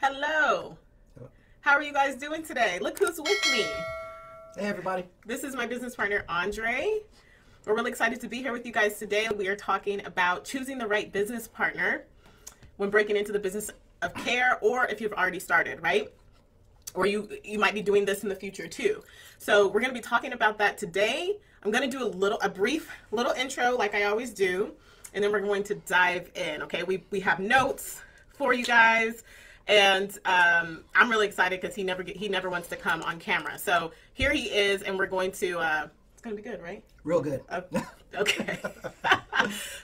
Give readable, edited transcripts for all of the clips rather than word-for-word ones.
Hello. How are you guys doing today? Look who's with me. Hey, everybody. This is my business partner, Andre. We're really excited to be here with you guys today. We are talking about choosing the right business partner when breaking into the business of care, or if you've already started, right? Or you might be doing this in the future too. So we're going to be talking about that today. I'm going to do a brief little intro like I always do, and then we're going to dive in. Okay, we have notes for you guys. And I'm really excited because he never wants to come on camera. So here he is, and we're going to, it's going to be good, right? Real good. Okay.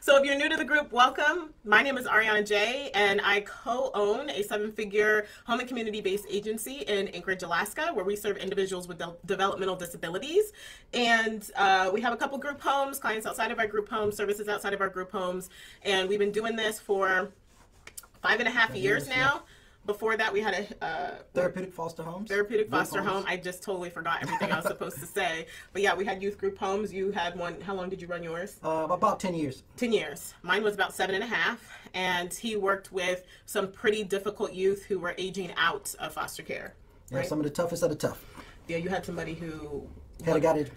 So if you're new to the group, welcome. My name is Ariana J, and I co-own a 7-figure home and community-based agency in Anchorage, Alaska, where we serve individuals with developmental disabilities. And we have a couple group homes, clients outside of our group homes, services outside of our group homes. And we've been doing this for 5.5 years now. Yeah. Before that, we had a therapeutic foster homes. Therapeutic foster home. I just totally forgot everything I was supposed to say. But yeah, we had youth group homes. You had one. How long did you run yours? About 10 years. 10 years. Mine was about 7.5. And he worked with some pretty difficult youth who were aging out of foster care. Yeah, right? Some of the toughest of the tough. Yeah, you had somebody who had a guy that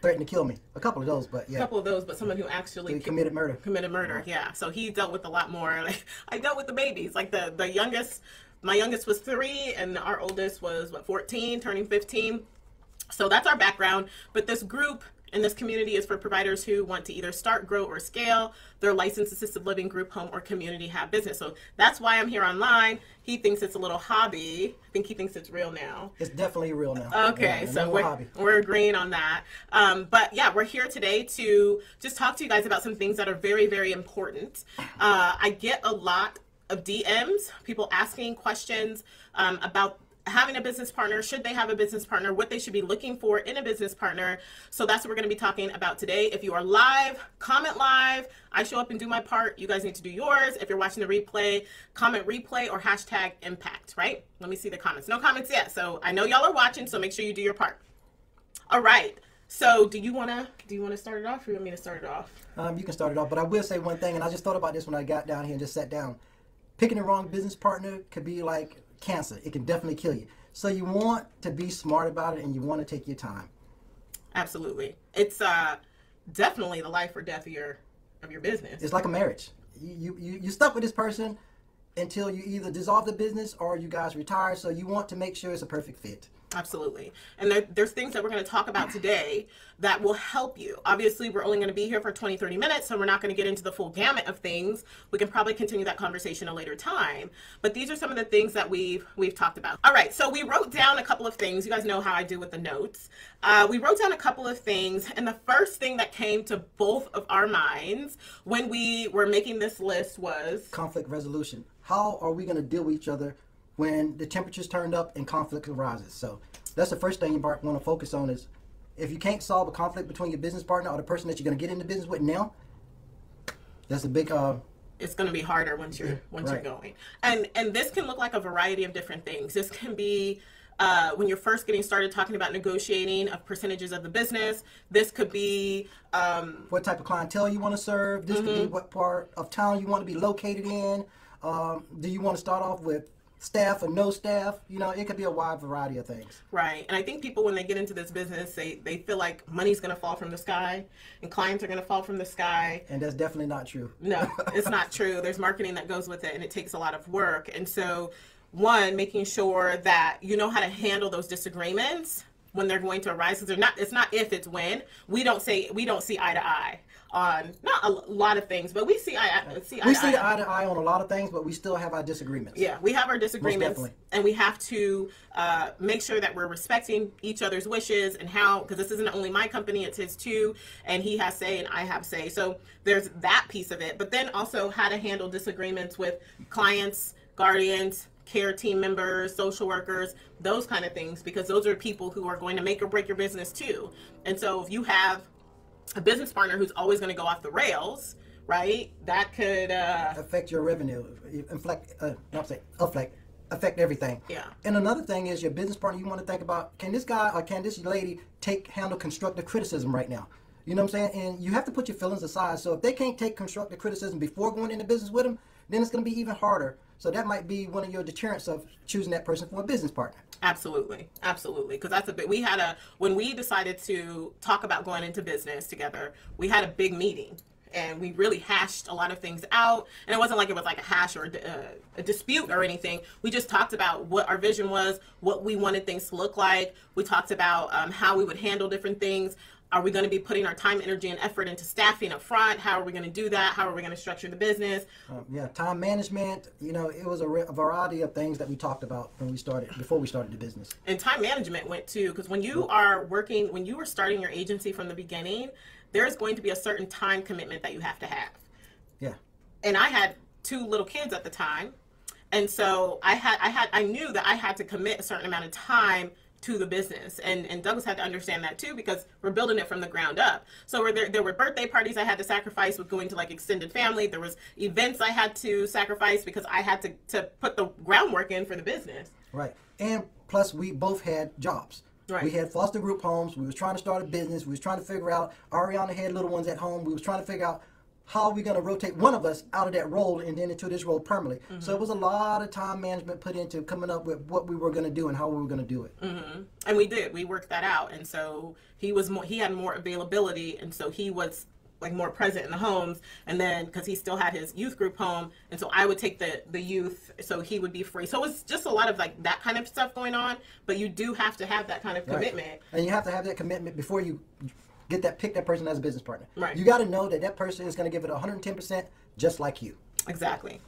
threatened to kill me. A couple of those, but yeah. A couple of those, but someone who actually committed murder. Committed murder, yeah. So he dealt with a lot more. Like I dealt with the babies. Like the youngest. My youngest was 3, and our oldest was, 14, turning 15. So that's our background. But this group and this community is for providers who want to either start, grow, or scale their licensed assisted living group home or community have business. So that's why I'm here online. He thinks it's a little hobby. I think he thinks it's real now. It's definitely real now. Okay, yeah, so we're agreeing on that. But yeah, we're here today to just talk to you guys about some things that are very, very important. I get a lot of DMs, people asking questions about having a business partner, should they have a business partner, what they should be looking for in a business partner. So that's what we're going to be talking about today. If you are live, comment live. I show up and do my part. You guys need to do yours. If you're watching the replay, comment replay or hashtag impact, right? Let me see the comments. No comments yet. So I know y'all are watching, so make sure you do your part. All right. So do you want to start it off, or you want me to start it off? You can start it off, but I will say one thing, and I just thought about this when I got down here and just sat down. Picking the wrong business partner could be like cancer. It can definitely kill you. So you want to be smart about it, and you want to take your time. Absolutely. It's definitely the life or death of your business. It's like a marriage. You stuck with this person until you either dissolve the business or you guys retire. So you want to make sure it's a perfect fit. Absolutely. And there's things that we're going to talk about today that will help you. Obviously, we're only going to be here for 20-30 minutes, so we're not going to get into the full gamut of things. We can probably continue that conversation a later time. But these are some of the things that we've talked about. All right, so we wrote down a couple of things. You guys know how I do with the notes. We wrote down a couple of things, and the first thing that came to both of our minds when we were making this list was conflict resolution. How are we going to deal with each other when the temperature's turned up and conflict arises? So that's the first thing you want to focus on is if you can't solve a conflict between your business partner or the person that you're going to get into business with now, that's a big it's going to be harder once you're going. And this can look like a variety of different things. This can be when you're first getting started talking about negotiating of percentages of the business. This could be what type of clientele you want to serve. This could be what part of town you want to be located in. Do you want to start off with staff or no staff? You know, it could be a wide variety of things. Right. And I think people, when they get into this business, they feel like money's going to fall from the sky and clients are going to fall from the sky. And that's definitely not true. No, it's not true. There's marketing that goes with it, and it takes a lot of work. And so, one, making sure that you know how to handle those disagreements when they're going to arise. Because it's not if, it's when. We don't see eye to eye on not a lot of things, but we see eye to eye on a lot of things, but we still have our disagreements. Yeah, we have our disagreements, and we have to make sure that we're respecting each other's wishes and how, because this isn't only my company, it's his too, and he has say and I have say. So there's that piece of it, but then also how to handle disagreements with clients, guardians, care team members, social workers, those kind of things, because those are people who are going to make or break your business too. And so if you have a business partner who's always going to go off the rails, right, that could affect your revenue, affect everything. Yeah. And another thing is your business partner, you want to think about, can this guy or can this lady handle constructive criticism right now? You know what I'm saying? And you have to put your feelings aside. So if they can't take constructive criticism before going into business with them, then it's going to be even harder So that might be one of your deterrents of choosing that person for a business partner. Absolutely. Absolutely. Because that's a bit, when we decided to talk about going into business together, we had a big meeting and we really hashed a lot of things out. And it wasn't like it was like a hash or a dispute or anything. We just talked about what our vision was, what we wanted things to look like. We talked about how we would handle different things. Are we going to be putting our time, energy, and effort into staffing up front? How are we going to do that? How are we going to structure the business? Time management. It was a variety of things that we talked about before we started the business. And time management went too, because when you are starting your agency from the beginning, there's going to be a certain time commitment that you have to have. Yeah. And I had 2 little kids at the time, and so I knew that I had to commit a certain amount of time to the business, and Douglas had to understand that too, because we're building it from the ground up. So there were birthday parties I had to sacrifice with going to like extended family. There was events I had to sacrifice because I had to put the groundwork in for the business. Right. And plus we both had jobs. Right. We had foster group homes. We was trying to start a business. We was trying to figure out, Ariana had little ones at home. We was trying to figure out how are we going to rotate one of us out of that role and then into this role permanently. Mm-hmm. So it was a lot of time management put into coming up with what we were going to do and how we were going to do it. Mm-hmm. And we did. We worked that out. And so he had more availability, and so he was like more present in the homes. And then because he still had his youth group home, and so I would take the youth, so he would be free. So it was just a lot of like that kind of stuff going on. But you do have to have that kind of commitment. Right. And you have to have that commitment before you pick that person as a business partner. Right. You got to know that person is going to give it 110% just like you. Exactly.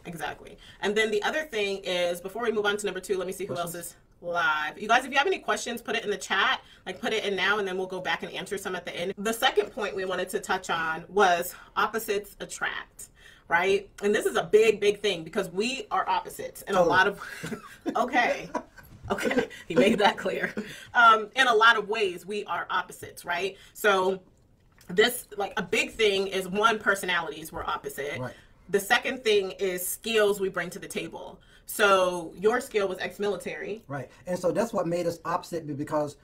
And then the other thing is, before we move on to number 2, let me see who else is live. You guys, if you have any questions, put it in the chat, like put it in now, and then we'll go back and answer some at the end. The second point we wanted to touch on was opposites attract, right? And this is a big thing because we are opposites in a lot of, okay, he made that clear. In a lot of ways, we are opposites, right? So this, like, a big thing is, one, personalities, we're opposite. Right. The second thing is skills we bring to the table. So your skill was ex-military. Right. And so that's what made us opposite, because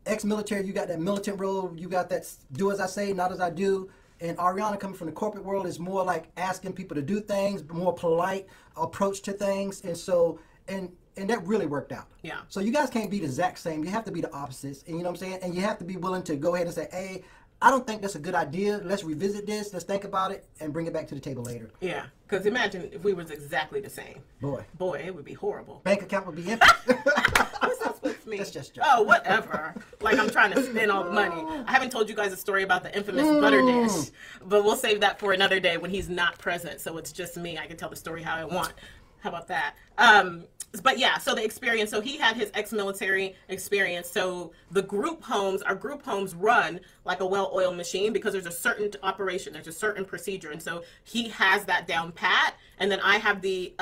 ex-military, you got that militant role, you got that do as I say, not as I do. And Ariana, coming from the corporate world, is more like asking people to do things, more polite approach to things. And so, and that really worked out. Yeah. So you guys can't be the exact same. You have to be the opposites. And you know what I'm saying? And you have to be willing to go ahead and say, hey, I don't think that's a good idea. Let's revisit this. Let's think about it and bring it back to the table later. Yeah. Because imagine if we was exactly the same. Boy, it would be horrible. Bank account would be empty. What's that supposed to mean? That's just joking. Oh, whatever. Like I'm trying to spend all the money. I haven't told you guys a story about the infamous butter dish, but we'll save that for another day when he's not present. So it's just me. I can tell the story how I want. How about that? But yeah, so the experience, so he had his ex-military experience. So the group homes, our group homes run like a well-oiled machine because there's a certain operation, there's a certain procedure. And so he has that down pat. And then I have the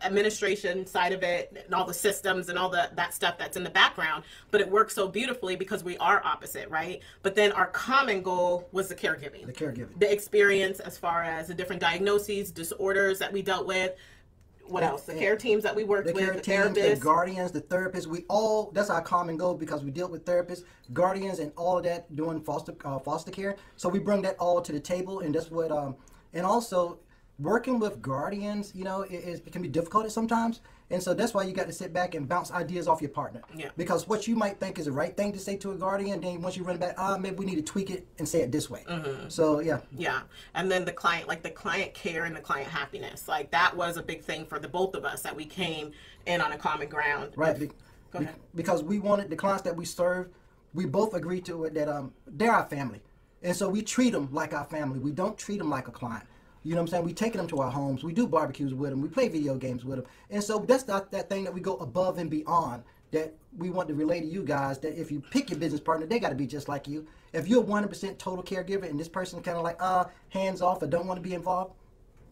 administration side of it and all the systems and all that stuff that's in the background. But it works so beautifully because we are opposite, right? But then our common goal was the caregiving. The experience as far as the different diagnoses, disorders that we dealt with. What else? The care teams that we worked with, the therapists, the guardians, the therapists. That's our common goal because we deal with therapists, guardians, and all of that doing foster care. So we bring that all to the table, and that's what. And also working with guardians, it can be difficult sometimes, and so that's why you got to sit back and bounce ideas off your partner. Yeah. Because what you might think is the right thing to say to a guardian, then once you run it back, maybe we need to tweak it and say it this way. Mm-hmm. So yeah. Yeah, and then the client care and the client happiness, like that was a big thing for the both of us that we came in on a common ground. Right. Go ahead. Because we wanted the clients that we serve, we both agreed to it that they're our family, and so we treat them like our family. We don't treat them like a client. You know what I'm saying? We take them to our homes. We do barbecues with them. We play video games with them. And so that's not that thing that we go above and beyond that we want to relay to you guys, that if you pick your business partner, they got to be just like you. If you're 100% total caregiver and this person kind of like hands off or don't want to be involved,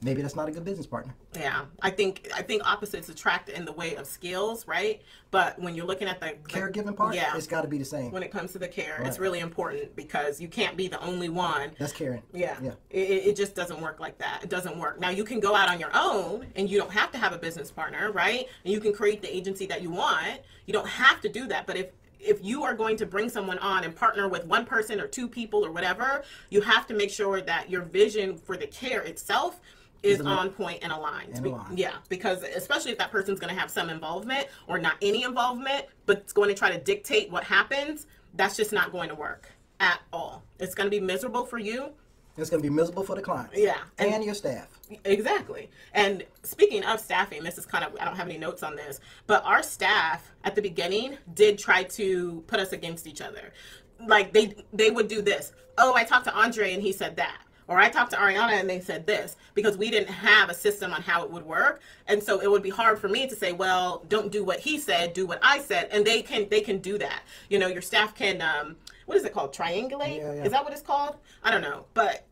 maybe that's not a good business partner. Yeah, I think opposites attract in the way of skills, right? But when you're looking at the caregiving part, it's got to be the same. When it comes to the care, it's really important because you can't be the only one. That's caring. Yeah. It just doesn't work like that. It doesn't work. Now you can go out on your own and you don't have to have a business partner, right? And you can create the agency that you want. You don't have to do that. But if you are going to bring someone on and partner with one person or two people or whatever, you have to make sure that your vision for the care itself is on point and aligned. And aligned. Yeah, because especially if that person's going to have some involvement or not any involvement, but it's going to try to dictate what happens, that's just not going to work at all. It's going to be miserable for you. It's going to be miserable for the clients. Yeah. And your staff. Exactly. And speaking of staffing, this is kind of, I don't have any notes on this, but our staff at the beginning did try to put us against each other. Like they would do this. Oh, I talked to Andre and he said that. Or I talked to Ariana and they said this, because we didn't have a system on how it would work. And so it would be hard for me to say, well, don't do what he said, do what I said. And they can do that. You know, your staff can, what is it called? Triangulate? Yeah. Is that what it's called? I don't know. But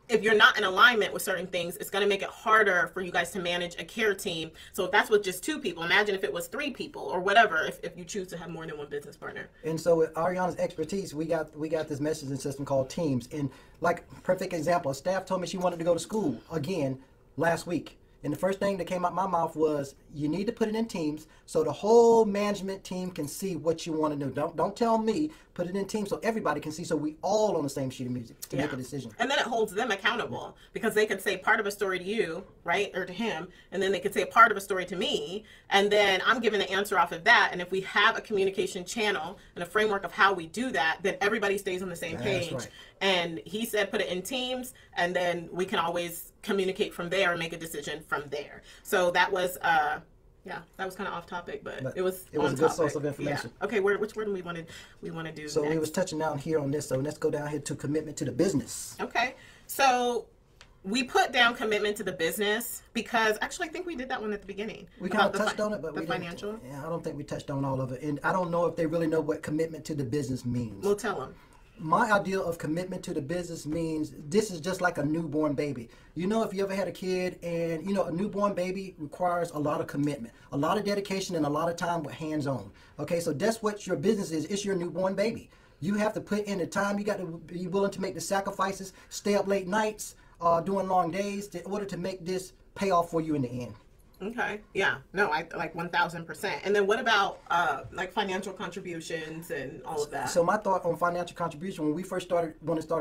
if you're not in alignment with certain things, it's going to make it harder for you guys to manage a care team. So if that's with just 2 people, imagine if it was 3 people or whatever, if you choose to have more than one business partner. And so with Ariana's expertise, we got this messaging system called Teams. And like, perfect example, a staff told me she wanted to go to school again last week. And the first thing that came out my mouth was, you need to put it in Teams so the whole management team can see what you want to do. Don't tell me, put it in Teams so everybody can see, so we all on the same sheet of music to make a decision. And then it holds them accountable, because they could say part of a story to you, right, or to him, and then they could say part of a story to me, and then I'm giving the answer off of that. And if we have a communication channel and a framework of how we do that, then everybody stays on the same page. Right. And he said put it in Teams, and then we can always communicate from there and make a decision from there. So that was yeah, that was kind of off topic, but it was a good source of information. Yeah. Okay, which word do we want to do so next? we was touching down here on this, so let's go down here to commitment to the business. Okay, so we put down commitment to the business because actually I think we did that one at the beginning. We kind of touched on it, but the financial. Yeah, I don't think we touched on all of it, and I don't know if they really know what commitment to the business means. We'll tell them. My idea of commitment to the business means this is just like a newborn baby. You know, if you ever had a kid, and you know, a newborn baby requires a lot of commitment, a lot of dedication, and a lot of time with hands-on. Okay, so that's what your business is. It's your newborn baby. You have to put in the time. You got to be willing to make the sacrifices, stay up late nights, doing long days in order to make this pay off for you in the end. Okay. Yeah. No, I like 1,000%. And then what about like financial contributions and all of that? So my thought on financial contribution, when we first started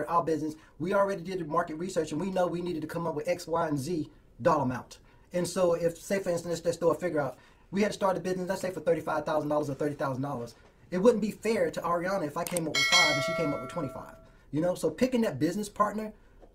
our business, we already did the market research, and we know we needed to come up with X, Y, and Z dollar amount. And so if, say for instance, let's throw a figure out, we had to start a business, let's say for $35,000 or $30,000. It wouldn't be fair to Ariana if I came up with 5 and she came up with 25. You know, so picking that business partner,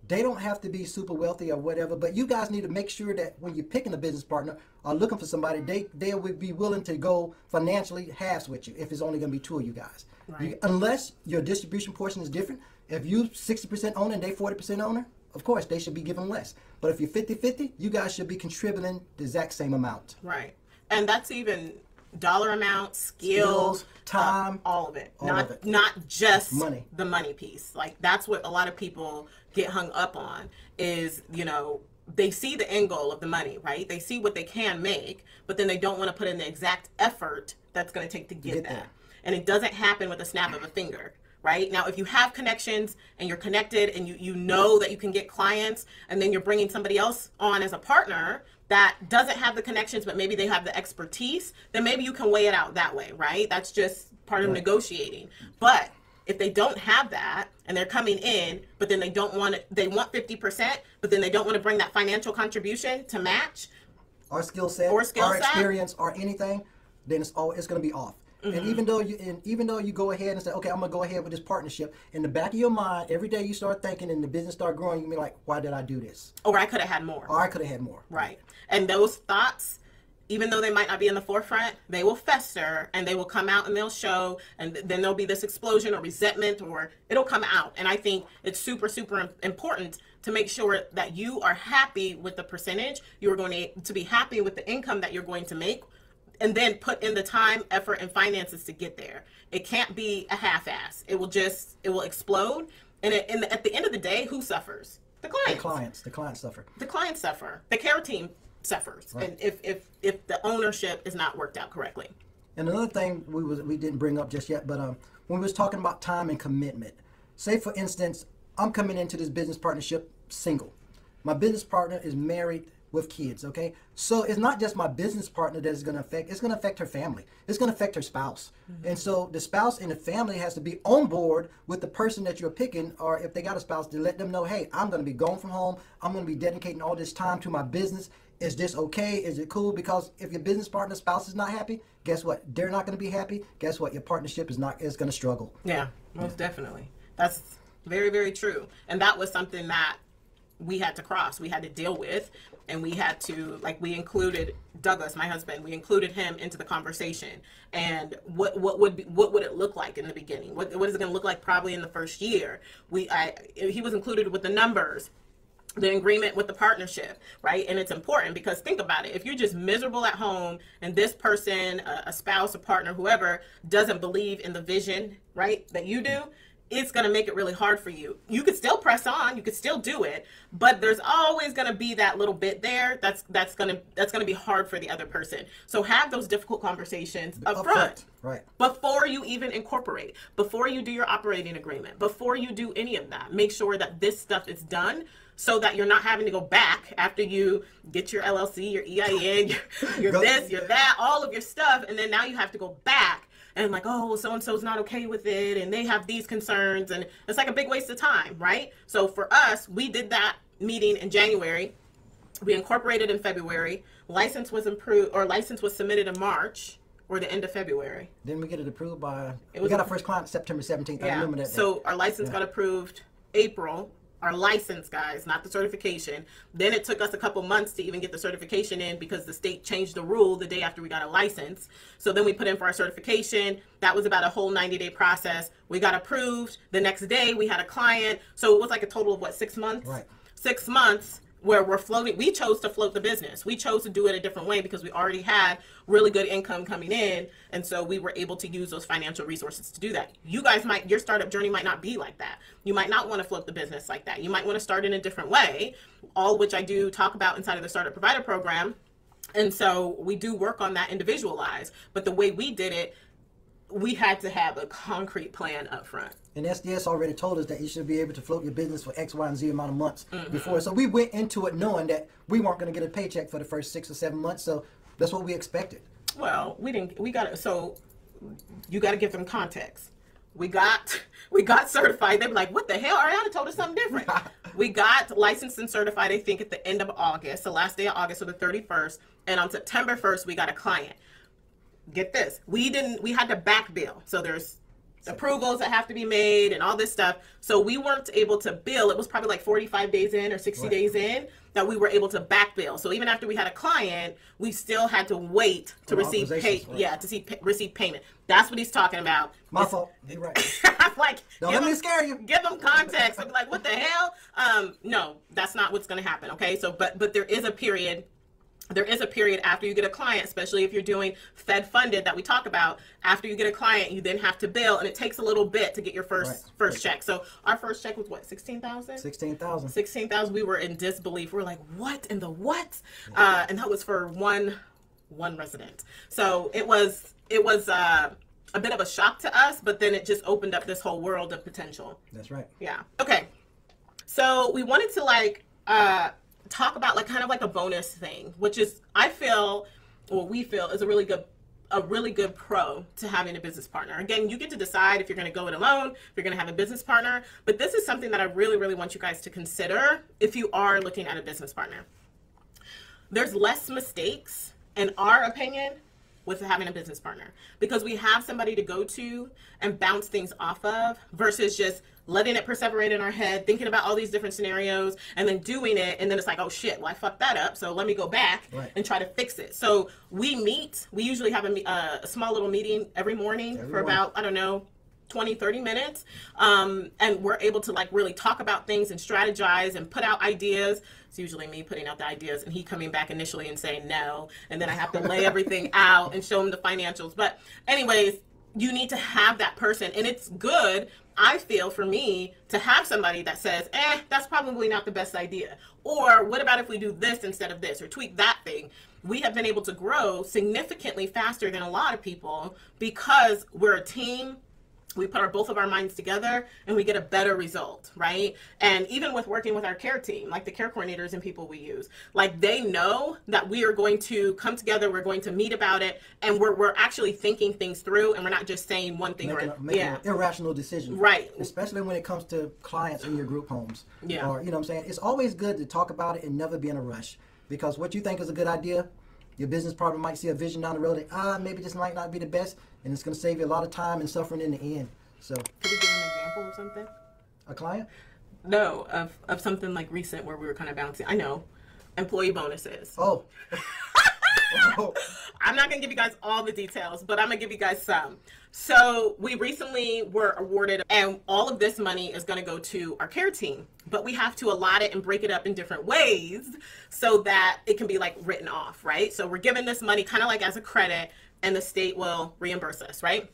they don't have to be super wealthy or whatever, but you guys need to make sure that when you're picking a business partner or looking for somebody, they would be willing to go financially halves with you if it's only going to be 2 of you guys. Right. Unless your distribution portion is different. If you 60% owner and they 40% owner, of course, they should be given less. But if you're 50-50, you guys should be contributing the exact same amount. Right. And that's even dollar amount, skills, time, all of it. All of it. Not just money. The money piece. Like that's what a lot of people get hung up on is, you know, they see the end goal of the money, right? They see what they can make, but then they don't want to put in the exact effort that's going to take to get that. And it doesn't happen with a snap of a finger, right? Now, if you have connections and you're connected and you know that you can get clients, and then you're bringing somebody else on as a partner that doesn't have the connections, but maybe they have the expertise, then maybe you can weigh it out that way, right? That's just part of negotiating. But if they don't have that and they're coming in, but then they don't want it, they want 50%, but then they don't want to bring that financial contribution to match our skill set, our experience, or anything, then it's going to be off. Mm-hmm. And even though you go ahead and say, okay, I'm gonna go ahead with this partnership, in the back of your mind, every day you start thinking and the business start growing, you be like, why did I do this? Or I could have had more. Or I could have had more. Right. And those thoughts, even though they might not be in the forefront, they will fester and they will come out and they'll show, and then there'll be this explosion or resentment, or it'll come out. And I think it's super, super important to make sure that you are happy with the percentage. You're going to be happy with the income that you're going to make, and then put in the time, effort, and finances to get there. It can't be a half-ass. It will explode. And at the end of the day, who suffers? The clients. The clients suffer. The clients suffer. The care team suffers. Right. And if the ownership is not worked out correctly. And another thing we didn't bring up just yet, but when we was talking about time and commitment, say for instance, I'm coming into this business partnership single. My business partner is married with kids, okay? So it's not just my business partner that is going to affect, it's going to affect her family. It's going to affect her spouse. And so the spouse and the family has to be on board with the person that you're picking, or if they got a spouse, to let them know, hey, I'm going to be gone from home. I'm going to be dedicating all this time to my business. Is this okay? Is it cool? Because if your business partner, spouse is not happy, guess what? They're not going to be happy. Guess what? Your partnership is going to struggle. Yeah, most definitely. That's very, very true. And that was something that we had to cross. We had to deal with. And we had to, like, we included Douglas, my husband, we included him into the conversation. And what would it look like in the beginning? What is it going to look like probably in the first year? He was included with the numbers, the agreement with the partnership, right? And it's important because think about it. If you're just miserable at home and this person, a spouse, a partner, whoever, doesn't believe in the vision, right, that you do, it's going to make it really hard for you. You could still press on, you could still do it, but there's always going to be that little bit there that's going to be hard for the other person. So have those difficult conversations up front. Right. Before you even incorporate, before you do your operating agreement, before you do any of that, make sure that this stuff is done so that you're not having to go back after you get your LLC, your EIN, your this, your that, all of your stuff, and then now you have to go back and like, oh, well, so-and-so's not okay with it, and they have these concerns, and it's like a big waste of time, right? So for us, we did that meeting in January. We incorporated in February. License was submitted in March or the end of February. Didn't we get it approved by, we got our first client September 17th. I remember that. So our license got approved April. Our license, guys, not the certification. Then it took us a couple months to even get the certification in because the state changed the rule the day after we got a license. So then we put in for our certification. That was about a whole 90-day process. We got approved. The next day we had a client. So it was like a total of 6 months? Right. 6 months where we're floating. We chose to float the business. We chose to do it a different way because we already had really good income coming in. And so we were able to use those financial resources to do that. You guys your startup journey might not be like that. You might not want to float the business like that. You might want to start in a different way, all which I do talk about inside of the Startup Provider Program. And so we do work on that individualized. But the way we did it, we had to have a concrete plan up front. And SDS already told us that you should be able to float your business for X, Y, and Z amount of months before. So we went into it knowing that we weren't going to get a paycheck for the first 6 or 7 months. So that's what we expected. Well, so you got to give them context. We got certified. They were like, what the hell? Ariana told us something different. We got licensed and certified, I think, at the end of August, the last day of August, or the 31st. And on September 1st, we got a client. Get this. We had to back bill. So there's approvals that have to be made and all this stuff. So we weren't able to bill. It was probably like 45 days in or 60 days in that we were able to back bill. So even after we had a client, we still had to wait to receive receive payment. That's what he's talking about. My fault. You're right. I'm like, don't let me scare you. Give them context. I'm like, what the hell? No, that's not what's going to happen. Okay. So, but there is a period. There is a period after you get a client, especially if you're doing Fed funded that we talk about. After you get a client, you then have to bill, and it takes a little bit to get your first check. So our first check was what, 16,000? 16,000. 16,000. We were in disbelief. We were like, what in the what? And that was for one resident. So it was a bit of a shock to us, but then it just opened up this whole world of potential. That's right. Yeah. Okay. So we wanted to talk about kind of like a bonus thing, which is we feel is a really good pro to having a business partner. Again, you get to decide if you're going to go it alone, if you're going to have a business partner, but this is something that I really, really want you guys to consider if you are looking at a business partner. There's less mistakes, in our opinion, with having a business partner because we have somebody to go to and bounce things off of versus just letting it perseverate in our head, thinking about all these different scenarios and then doing it. And then it's like, oh shit, well, I fucked that up. So let me go back and try to fix it. So we usually have a small little meeting every morning for about, 20, 30 minutes. And we're able to really talk about things and strategize and put out ideas. It's usually me putting out the ideas and he coming back initially and saying no. And then I have to lay everything out and show him the financials. But anyways, you need to have that person. And it's good, I feel, for me to have somebody that says, that's probably not the best idea. Or what about if we do this instead of this or tweak that thing? We have been able to grow significantly faster than a lot of people because we're a team. we put both of our minds together and we get a better result, right? And even with working with our care team, like the care coordinators and people we use, like they know that we are going to come together, we're going to meet about it, and we're actually thinking things through, and we're not just saying one thing making an irrational decision. Right. Especially when it comes to clients in your group homes. Yeah. Or, you know what I'm saying? It's always good to talk about it and never be in a rush, because what you think is a good idea, your business partner might see a vision down the road that, maybe this might not be the best, and it's going to save you a lot of time and suffering in the end. So, could you give an example of something? A client? No, of something like recent where we were kind of bouncing. I know, employee bonuses. Oh. Oh. I'm not going to give you guys all the details, but I'm going to give you guys some. So we recently were awarded, and all of this money is going to go to our care team, but we have to allot it and break it up in different ways so that it can be like written off, right? So we're given this money kind of like as a credit, and the state will reimburse us, right?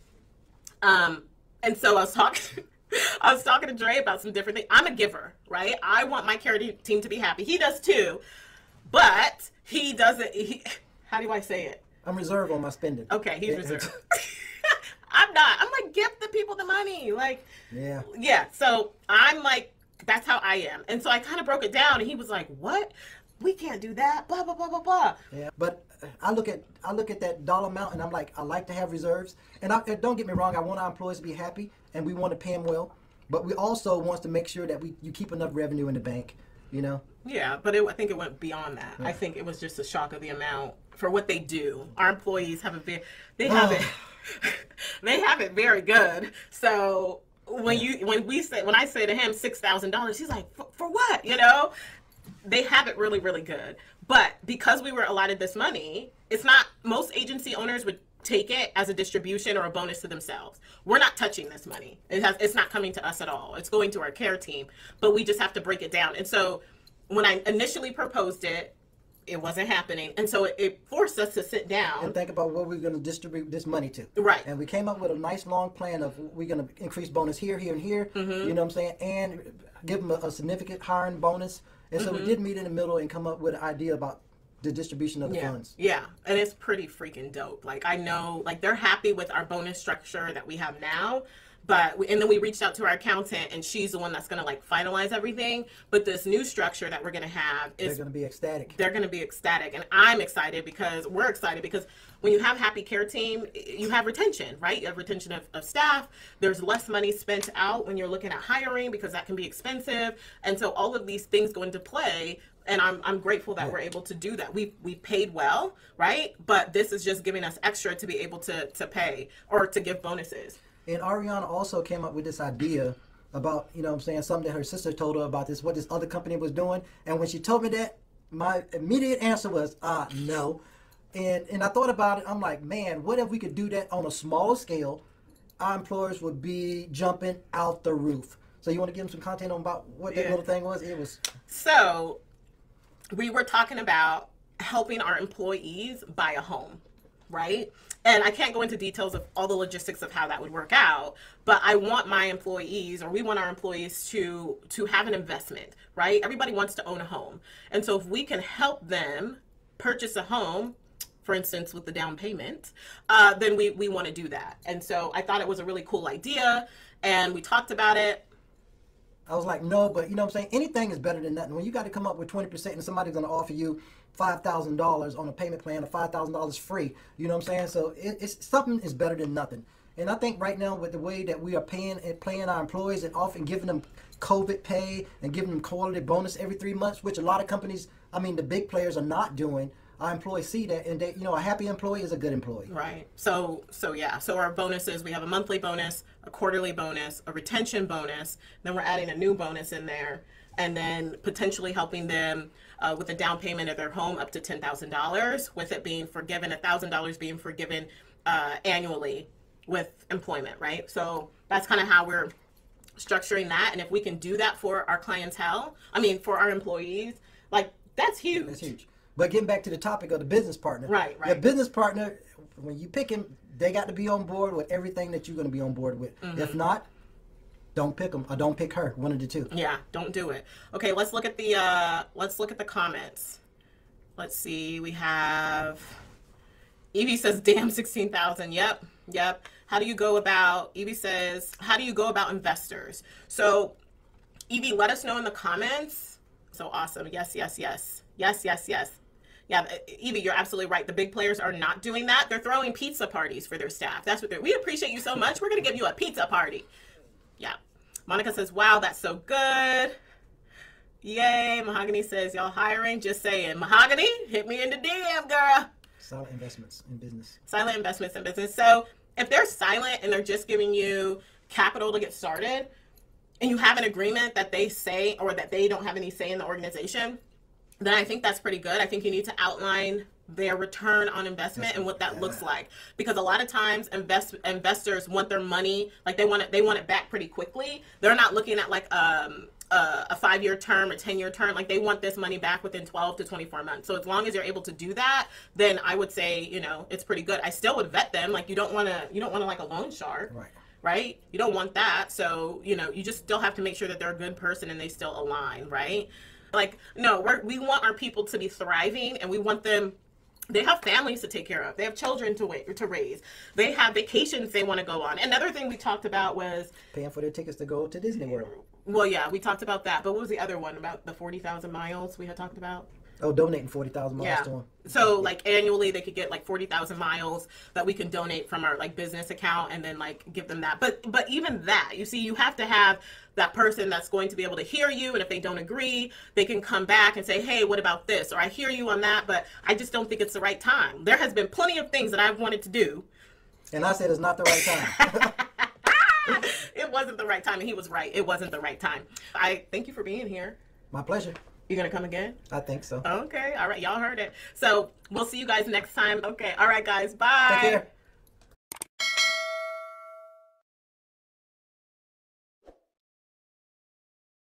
And so I was talking to Dre about some different things. I'm a giver, right? I want my care team to be happy. He does too, but he doesn't. How do I say it? I'm reserved on my spending. Okay, he's reserved. I'm not. I'm like, give the people the money. Like, yeah. So I'm like, that's how I am. And so I kind of broke it down, and he was like, what? We can't do that. Blah, blah, blah, blah, blah. Yeah, but I look at that dollar amount, and I'm like, I like to have reserves. And don't get me wrong, I want our employees to be happy, and we want to pay them well. But we also want to make sure that you keep enough revenue in the bank, you know? Yeah, but I think it went beyond that. Yeah. I think it was just a shock of the amount for what they do. Our employees have they have it very good. So when I say to him $6,000, he's like, for what? You know, they have it really, really good. But because we were allotted this money, it's not, most agency owners would take it as a distribution or a bonus to themselves. We're not touching this money. It's not coming to us at all. It's going to our care team, but we just have to break it down. And so when I initially proposed it, it wasn't happening. And so it forced us to sit down and think about what we're going to distribute this money to. Right. And we came up with a nice long plan of we're going to increase bonus here, here, and here. Mm-hmm. You know what I'm saying? And give them a significant hiring bonus. And so we did meet in the middle and come up with an idea about the distribution of the funds. Yeah, and it's pretty freaking dope. Like, I know, like, they're happy with our bonus structure that we have now, and then we reached out to our accountant, and she's the one that's going to, like, finalize everything. But this new structure that we're going to have is... They're going to be ecstatic. They're going to be ecstatic, and I'm excited because we're excited because when you have happy care team, you have retention, right? You have retention of staff. There's less money spent out when you're looking at hiring because that can be expensive. And so all of these things go into play. And I'm grateful that we're able to do that. We paid well, right? But this is just giving us extra to be able to pay or to give bonuses. And Ariana also came up with this idea about, you know what I'm saying, something that her sister told her about what this other company was doing. And when she told me that, my immediate answer was, no. And I thought about it. I'm like, man, what if we could do that on a smaller scale? Our employers would be jumping out the roof. So you want to give them some content on about what that little thing was? It was... So... we were talking about helping our employees buy a home, right? And I can't go into details of all the logistics of how that would work out, but I want my employees, or we want our employees to have an investment, right? Everybody wants to own a home. And so if we can help them purchase a home, for instance, with the down payment, then we want to do that. And so I thought it was a really cool idea, and we talked about it. I was like, no, but you know what I'm saying? Anything is better than nothing. When you got to come up with 20% and somebody's going to offer you $5,000 on a payment plan or $5,000 free, you know what I'm saying? So it's something is better than nothing. And I think right now with the way that we are paying our employees and often giving them COVID pay and giving them quality bonus every 3 months, which a lot of companies, I mean, the big players are not doing. Our employees see that, and they, you know, a happy employee is a good employee. Right. So our bonuses, we have a monthly bonus, a quarterly bonus, a retention bonus, then we're adding a new bonus in there, and then potentially helping them with a down payment of their home up to $10,000, with it being forgiven, $1,000 being forgiven annually with employment, right? So that's kind of how we're structuring that, and if we can do that for our for our employees, like, that's huge. That's huge. But getting back to the topic of the business partner. Right. Your business partner, when you pick him, they got to be on board with everything that you're going to be on board with. Mm-hmm. If not, don't pick him or don't pick her. One of the two. Yeah, don't do it. Okay, let's look at the comments. Let's see. We have Evie says, "Damn, 16,000." Yep. Yep. How do you go about, Evie says, how do you go about investors? So Evie, let us know in the comments. So awesome. Yes, yes, yes. Yes, yes, yes. Yeah, Evie, you're absolutely right. The big players are not doing that. They're throwing pizza parties for their staff. That's what they're, we appreciate you so much. We're going to give you a pizza party. Yeah. Monica says, wow, that's so good. Yay. Mahogany says, y'all hiring? Just saying. Mahogany, hit me in the DM, girl. Silent investments in business. Silent investments in business. So if they're silent and they're just giving you capital to get started, and you have an agreement that they say, or that they don't have any say in the organization, then I think that's pretty good. I think you need to outline their return on investment and what that looks like, because a lot of times investors want their money, like they want it back pretty quickly. They're not looking at like a 5-year term or 10-year term. Like they want this money back within 12 to 24 months. So as long as you're able to do that, then I would say, you know, it's pretty good. I still would vet them. Like you don't want to like a loan shark. Right? You don't want that. So, you know, you just still have to make sure that they're a good person and they still align, right? Like, no, we want our people to be thriving, and we want them, they have families to take care of. They have children to raise. They have vacations they want to go on. Another thing we talked about was paying for their tickets to go to Disney World. Well, yeah, we talked about that. But what was the other one about the 40,000 miles we had talked about? Oh, donating 40,000 miles to them. So like annually they could get like 40,000 miles that we can donate from our like business account, and then like give them that. But even that, you see, you have to have that person that's going to be able to hear you, and if they don't agree, they can come back and say, hey, what about this? Or I hear you on that, but I just don't think it's the right time. There has been plenty of things that I've wanted to do, and I said it's not the right time. It wasn't the right time, and he was right. It wasn't the right time. I thank you for being here. My pleasure. You gonna come again? I think so. Okay. All right. Y'all heard it. So we'll see you guys next time. Okay. All right, guys. Bye. Take care.